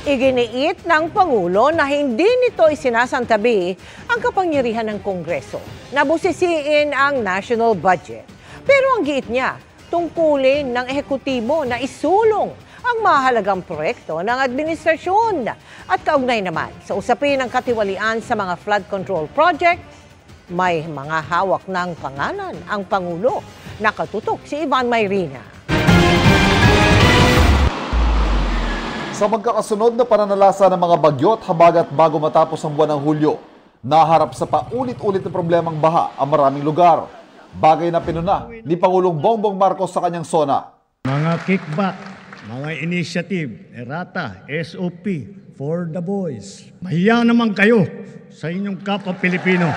Iginiit ng Pangulo na hindi nito isinasantabi ang kapangyarihan ng Kongreso na busisiin ang national budget. Pero ang giit niya, tungkulin ng ehekutibo na isulong ang mahalagang proyekto ng administrasyon. At kaugnay naman sa usapin ng katiwalian sa mga flood control project, may mga hawak ng pangalan ang Pangulo. Nakatutok si Ivan Mayrina. Sa magkakasunod na pananalasa ng mga bagyo at habagat bago matapos ang buwan ng Hulyo, naharap sa paulit-ulit na problemang baha ang maraming lugar. Bagay na pinuna ni Pangulong Bongbong Marcos sa kanyang SONA. Mga kickback, mga initiative, errata, SOP for the boys. Mahiya naman kayo sa inyong kapwa Pilipino.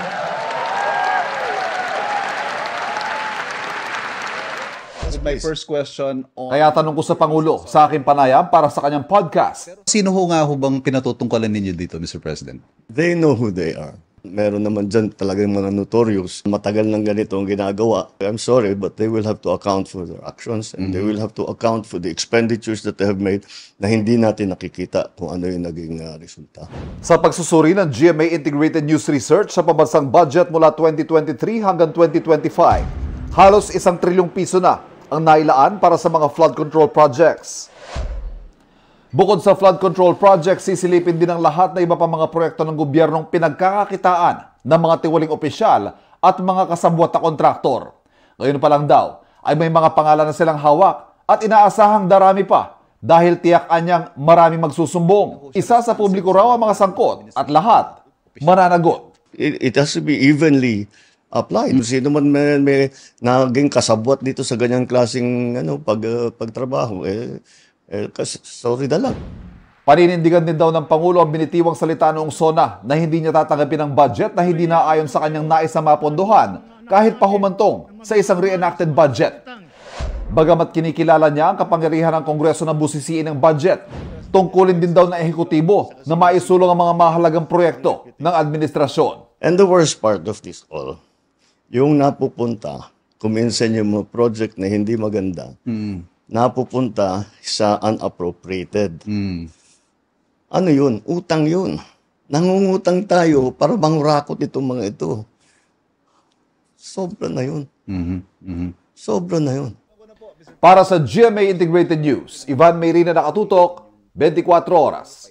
My first question on... Kaya tanong ko sa Pangulo sa aking panayam para sa kanyang podcast. Sino ho nga ho bang pinatutungkalan ninyo dito, Mr. President? They know who they are. Meron naman dyan talagang mga notorious. Matagal ng ganito ang ginagawa. I'm sorry, but they will have to account for their actions and they will have to account for the expenditures that they have made na hindi natin nakikita kung ano yung naging resulta. Sa pagsusuri ng GMA Integrated News Research sa pambansang budget mula 2023 hanggang 2025, halos 1 trilyong piso na ang nailaan para sa mga flood control projects. Bukod sa flood control projects, sisilipin din ang lahat na iba pa mga proyekto ng gobyernong pinagkakakitaan ng mga tiwaling opisyal at mga kasabwat na kontraktor. Ngayon pa lang daw ay may mga pangalan na silang hawak at inaasahang darami pa dahil tiyak anyang maraming magsusumbong. Isa sa publiko raw ang mga sangkot at lahat mananagot. It has to be evenly applied. Sino man may naging kasabwat dito sa ganyang klaseng pagtrabaho, sorry na lang. Paninindigan din daw ng Pangulo ang binitiwang salita noong SONA na hindi niya tatanggapin ang budget na hindi naayon sa kanyang nais na mapondohan kahit pahumantong sa isang reenacted budget. Bagamat kinikilala niya ang kapangyarihan ng Kongreso na busisiin ang budget, tungkulin din daw ng ehekutibo na maisulong ang mga mahalagang proyekto ng administrasyon. And the worst part of this all, yung napupunta, kuminsan yung mga project na hindi maganda, napupunta sa unappropriated. Ano yun? Utang yun. Nangungutang tayo para mangurakot itong mga ito. Sobra na yun. Sobra na yun. Para sa GMA Integrated News, Ivan Mayrina, nakatutok, 24 oras.